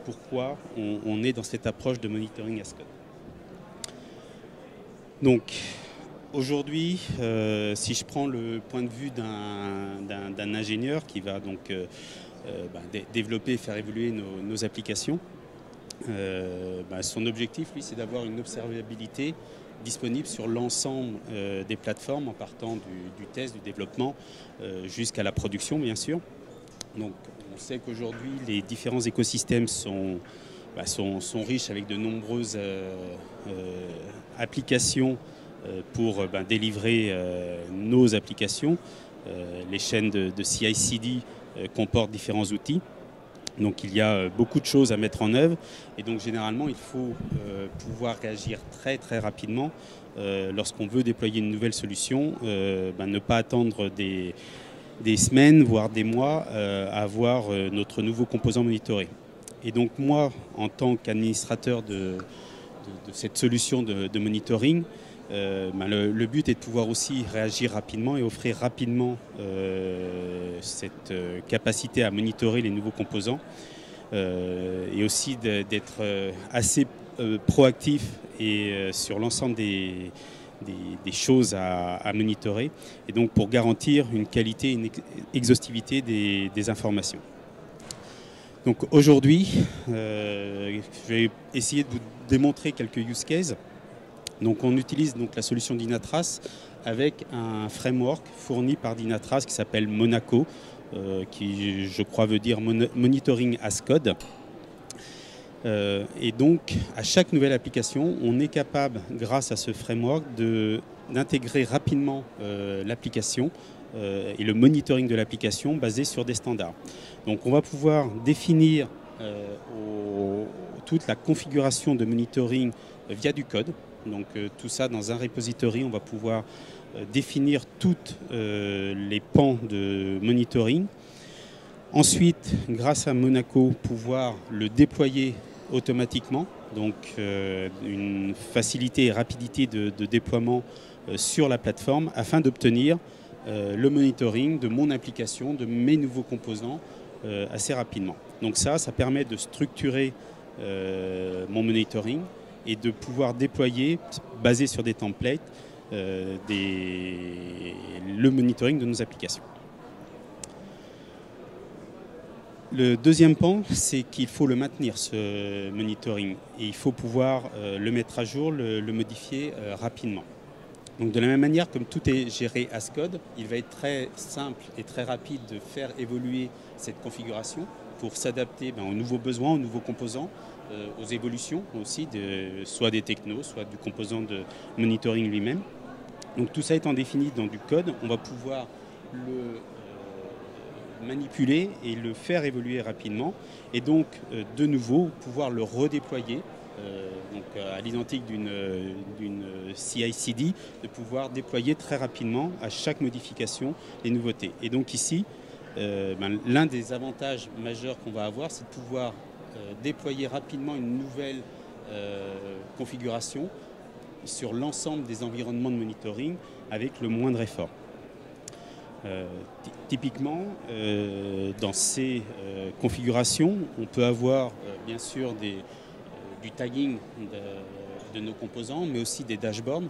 pourquoi on est dans cette approche de monitoring as code. Donc, aujourd'hui, si je prends le point de vue d'un ingénieur qui va donc développer et faire évoluer nos applications, son objectif, lui, c'est d'avoir une observabilité disponible sur l'ensemble des plateformes en partant du test, du développement jusqu'à la production, bien sûr. Donc, on sait qu'aujourd'hui, les différents écosystèmes sont riches avec de nombreuses applications pour délivrer nos applications. Les chaînes de CI/CD comportent différents outils. Donc il y a beaucoup de choses à mettre en œuvre et donc généralement il faut pouvoir réagir très très rapidement lorsqu'on veut déployer une nouvelle solution, ne pas attendre des semaines voire des mois à avoir notre nouveau composant monitoré. Et donc moi en tant qu'administrateur de cette solution de monitoring, le but est de pouvoir aussi réagir rapidement et offrir rapidement cette capacité à monitorer les nouveaux composants et aussi d'être assez proactif et sur l'ensemble des choses à monitorer et donc pour garantir une qualité et une exhaustivité des informations. Donc aujourd'hui, je vais essayer de vous démontrer quelques use cases. Donc on utilise donc la solution Dynatrace avec un framework fourni par Dynatrace qui s'appelle Monaco, qui je crois veut dire Monitoring as Code. Et donc à chaque nouvelle application, on est capable, grâce à ce framework, d'intégrer rapidement l'application et le monitoring de l'application basé sur des standards. Donc on va pouvoir définir toute la configuration de monitoring via du code. Donc tout ça dans un repository, on va pouvoir définir toutes les pans de monitoring. Ensuite, grâce à Monaco, pouvoir le déployer automatiquement. Donc une facilité et rapidité de déploiement sur la plateforme afin d'obtenir le monitoring de mon application, de mes nouveaux composants assez rapidement. Donc ça permet de structurer mon monitoring et de pouvoir déployer, basé sur des templates, le monitoring de nos applications. Le deuxième pan, c'est qu'il faut le maintenir, ce monitoring, et il faut pouvoir le mettre à jour, le modifier rapidement. Donc de la même manière, comme tout est géré as code, il va être très simple et très rapide de faire évoluer cette configuration pour s'adapter aux nouveaux besoins, aux nouveaux composants, aux évolutions aussi, soit des technos, soit du composant de monitoring lui-même. Donc tout ça étant défini dans du code, on va pouvoir le manipuler et le faire évoluer rapidement et donc de nouveau pouvoir le redéployer à l'identique d'une CI/CD, de pouvoir déployer très rapidement à chaque modification les nouveautés. Et donc ici, l'un des avantages majeurs qu'on va avoir, c'est de pouvoir déployer rapidement une nouvelle configuration sur l'ensemble des environnements de monitoring avec le moindre effort. Typiquement, dans ces configurations, on peut avoir bien sûr du tagging de nos composants, mais aussi des dashboards.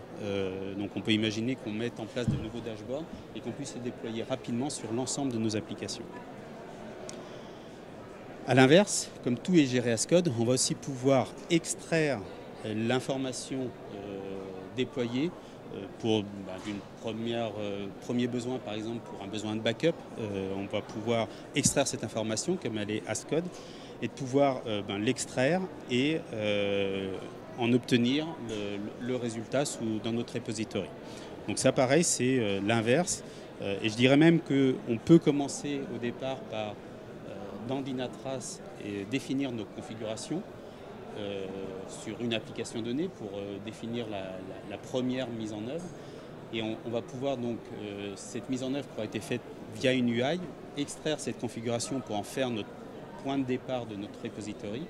Donc on peut imaginer qu'on mette en place de nouveaux dashboards et qu'on puisse les déployer rapidement sur l'ensemble de nos applications. A l'inverse, comme tout est géré as code, on va aussi pouvoir extraire l'information déployée pour premier besoin, par exemple pour un besoin de backup. On va pouvoir extraire cette information comme elle est as code et de pouvoir l'extraire et en obtenir le résultat dans notre repository. Donc ça pareil, c'est l'inverse. Et je dirais même qu'on peut commencer au départ par dans Dynatrace et définir nos configurations sur une application donnée pour définir la première mise en œuvre. Et on va pouvoir donc, cette mise en œuvre qui aura été faite via une UI, extraire cette configuration pour en faire notre point de départ de notre repository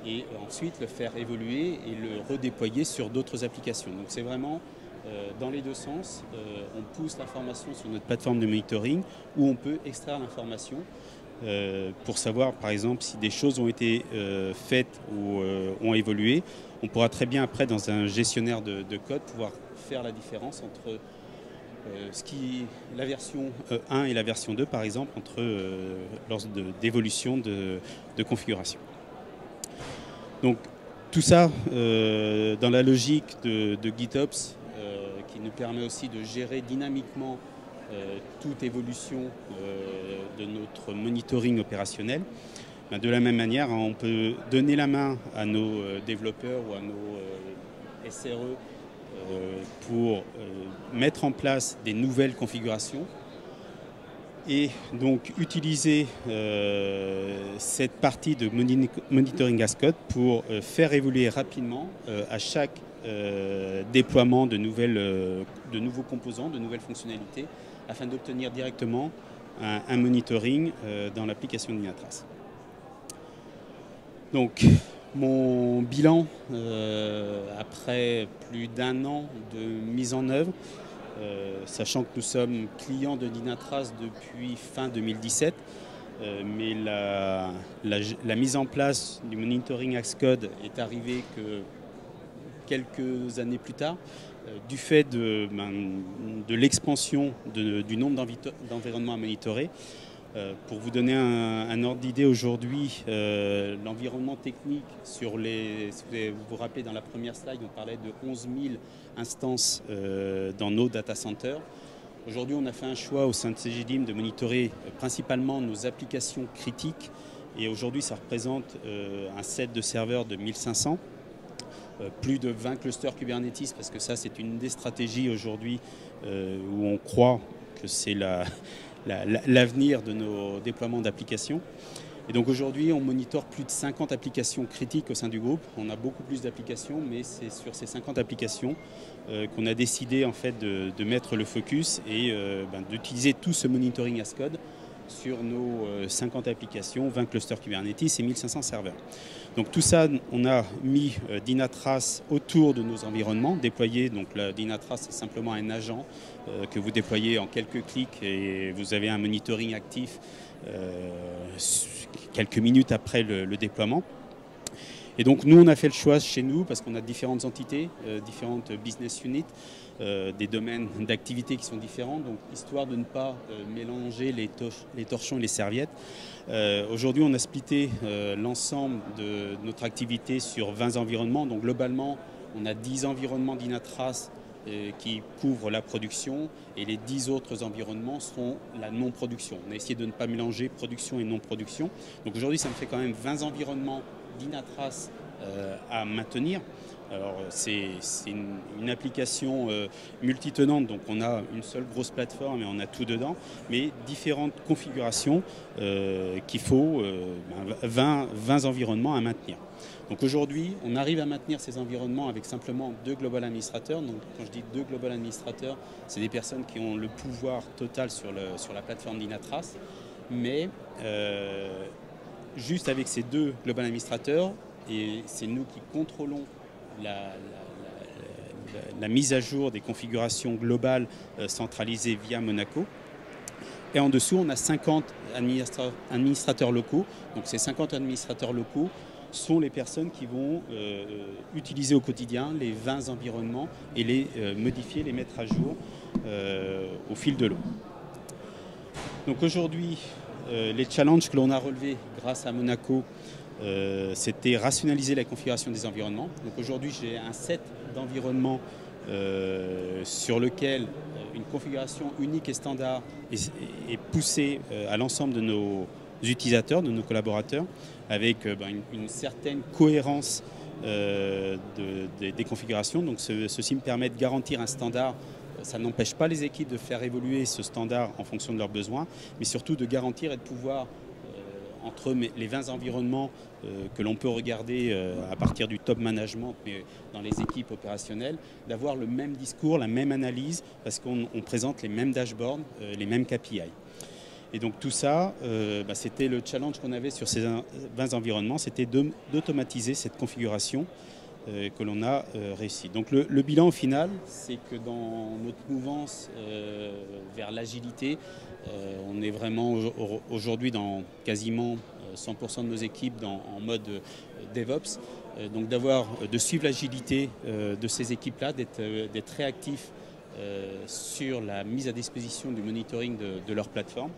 et ensuite le faire évoluer et le redéployer sur d'autres applications. Donc c'est vraiment dans les deux sens, on pousse l'information sur notre plateforme de monitoring où on peut extraire l'information pour savoir par exemple si des choses ont été faites ou ont évolué. On pourra très bien après dans un gestionnaire de code pouvoir faire la différence entre la version 1 et la version 2 par exemple, lors d'évolution de configuration. Donc tout ça dans la logique de GitOps qui nous permet aussi de gérer dynamiquement toute évolution de notre monitoring opérationnel. De la même manière, on peut donner la main à nos développeurs ou à nos SRE pour mettre en place des nouvelles configurations et donc utiliser cette partie de monitoring as code pour faire évoluer rapidement à chaque déploiement de nouveaux composants, de nouvelles fonctionnalités, afin d'obtenir directement un monitoring dans l'application de Dynatrace. Donc, mon bilan, après plus d'1 an de mise en œuvre, sachant que nous sommes clients de Dynatrace depuis fin 2017, mais la mise en place du monitoring as code est arrivée que quelques années plus tard, du fait de l'expansion du nombre d'environnements à monitorer. Pour vous donner un ordre d'idée, aujourd'hui, l'environnement technique si vous vous rappelez, dans la première slide, on parlait de 11 000 instances dans nos data centers. Aujourd'hui, on a fait un choix au sein de Cegedim de monitorer principalement nos applications critiques. Et aujourd'hui, ça représente un set de serveurs de 1500. Plus de 20 clusters Kubernetes, parce que ça, c'est une des stratégies aujourd'hui où on croit que c'est l'avenir de nos déploiements d'applications. Et donc aujourd'hui, on monitore plus de 50 applications critiques au sein du groupe. On a beaucoup plus d'applications, mais c'est sur ces 50 applications qu'on a décidé en fait de mettre le focus et d'utiliser tout ce monitoring as code sur nos 50 applications, 20 clusters Kubernetes et 1500 serveurs. Donc tout ça, on a mis Dynatrace autour de nos environnements, déployé. Donc Dynatrace, c'est simplement un agent que vous déployez en quelques clics et vous avez un monitoring actif quelques minutes après le déploiement. Et donc nous, on a fait le choix chez nous parce qu'on a différentes entités, différentes business units, des domaines d'activité qui sont différents, donc histoire de ne pas mélanger les torchons et les serviettes. Aujourd'hui, on a splitté l'ensemble de notre activité sur 20 environnements, donc globalement, on a 10 environnements Dynatrace qui couvrent la production et les 10 autres environnements sont la non-production. On a essayé de ne pas mélanger production et non-production. Donc aujourd'hui, ça me fait quand même 20 environnements Dynatrace à maintenir. Alors c'est une application multitenante, donc on a une seule grosse plateforme et on a tout dedans, mais différentes configurations qu'il faut 20 environnements à maintenir. Donc aujourd'hui, on arrive à maintenir ces environnements avec simplement 2 global administrateurs. Donc quand je dis 2 global administrateurs, c'est des personnes qui ont le pouvoir total sur la plateforme Dynatrace, mais juste avec ces 2 global administrateurs, et c'est nous qui contrôlons la mise à jour des configurations globales centralisées via Monaco. Et en dessous, on a 50 administrateurs locaux. Donc ces 50 administrateurs locaux sont les personnes qui vont utiliser au quotidien les 20 environnements et les modifier, les mettre à jour au fil de l'eau. Donc aujourd'hui, les challenges que l'on a relevés grâce à Monaco, c'était rationaliser la configuration des environnements. Donc aujourd'hui, j'ai un set d'environnements sur lequel une configuration unique et standard est poussée à l'ensemble de nos utilisateurs, de nos collaborateurs, avec une certaine cohérence des configurations. Donc ceci me permet de garantir un standard. Ça n'empêche pas les équipes de faire évoluer ce standard en fonction de leurs besoins, mais surtout de garantir et de pouvoir entre les 20 environnements que l'on peut regarder à partir du top management, mais dans les équipes opérationnelles, d'avoir le même discours, la même analyse, parce qu'on présente les mêmes dashboards, les mêmes KPI. Et donc tout ça, c'était le challenge qu'on avait sur ces 20 environnements, c'était d'automatiser cette configuration que l'on a réussi. Donc le bilan final, c'est que dans notre mouvance vers l'agilité, on est vraiment aujourd'hui dans quasiment 100% de nos équipes en mode DevOps. Donc de suivre l'agilité de ces équipes-là, d'être réactifs sur la mise à disposition du monitoring de leur plateforme.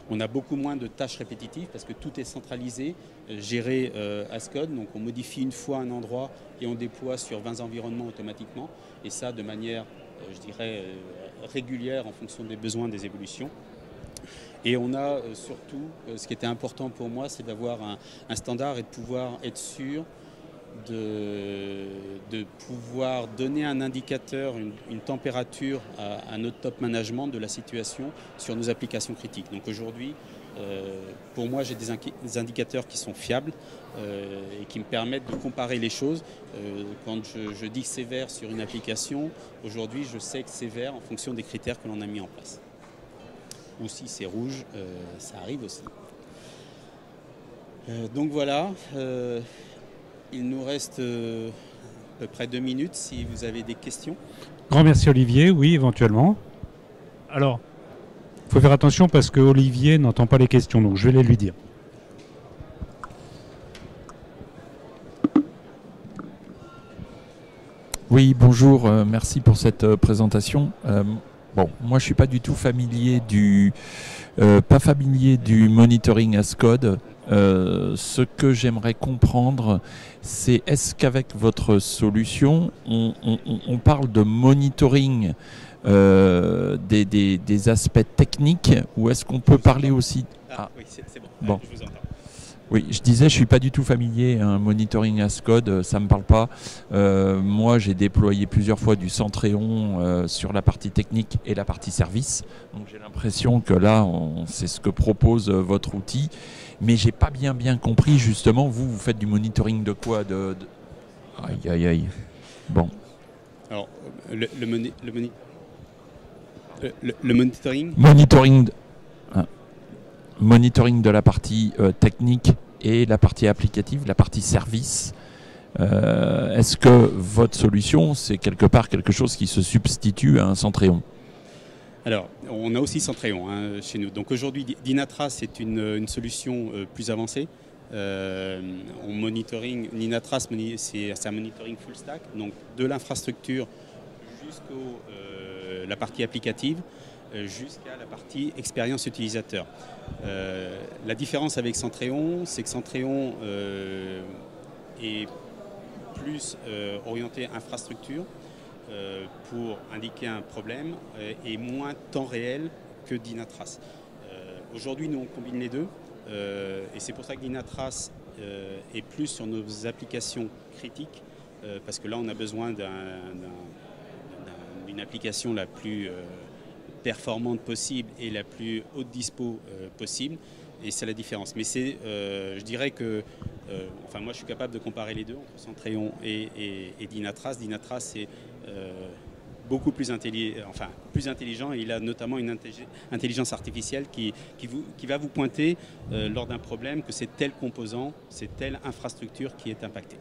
On a beaucoup moins de tâches répétitives parce que tout est centralisé, géré à SCODE. Donc on modifie une fois un endroit et on déploie sur 20 environnements automatiquement. Et ça de manière, je dirais, régulière en fonction des besoins, des évolutions. Et on a surtout, ce qui était important pour moi, c'est d'avoir un standard et de pouvoir être sûr de pouvoir donner un indicateur, une température à notre top management de la situation sur nos applications critiques. Donc aujourd'hui, pour moi, j'ai des indicateurs qui sont fiables et qui me permettent de comparer les choses. Quand je dis que c'est vert sur une application, aujourd'hui, je sais que c'est vert en fonction des critères que l'on a mis en place. Ou si c'est rouge, ça arrive aussi. Donc voilà. Il nous reste à peu près 2 minutes si vous avez des questions. Grand merci Olivier, oui éventuellement. Alors, il faut faire attention parce que Olivier n'entend pas les questions, donc je vais les lui dire. Oui, bonjour, merci pour cette présentation. Bon, moi je suis pas du tout familier du monitoring as code. Ce que j'aimerais comprendre, c'est est-ce qu'avec votre solution, on parle de monitoring des aspects techniques ou est-ce qu'on peut parler aussi... Oui, c'est bon. Bon. Je vous entends. Oui, je disais, je suis pas du tout familier. Un monitoring as code, ça me parle pas. Moi, j'ai déployé plusieurs fois du Centréon sur la partie technique et la partie service. Donc, j'ai l'impression que là, c'est ce que propose votre outil. Mais j'ai pas bien compris justement. Vous faites du monitoring de quoi Aïe, aïe, aïe. Bon. Alors, le monitoring. Monitoring de la partie technique et la partie applicative, la partie service. Est-ce que votre solution, c'est quelque part quelque chose qui se substitue à un Centréon ? Alors, on a aussi Centréon chez nous. Donc aujourd'hui, Dynatrace, c'est une solution plus avancée. Dynatrace, c'est un monitoring full stack, donc de l'infrastructure jusqu'à la partie applicative, jusqu'à la partie expérience utilisateur. La différence avec Centréon, c'est que Centréon est plus orienté infrastructure pour indiquer un problème et moins temps réel que Dynatrace. Aujourd'hui, nous, on combine les deux et c'est pour ça que Dynatrace est plus sur nos applications critiques parce que là, on a besoin d'une application la plus performante possible et la plus haute dispo possible. Et c'est la différence. Mais je dirais que, moi je suis capable de comparer les deux entre Centréon et Dynatrace. Dynatrace c'est beaucoup plus intelligent et il a notamment une intelligence artificielle qui va vous pointer lors d'un problème que c'est tel composant, c'est telle infrastructure qui est impactée.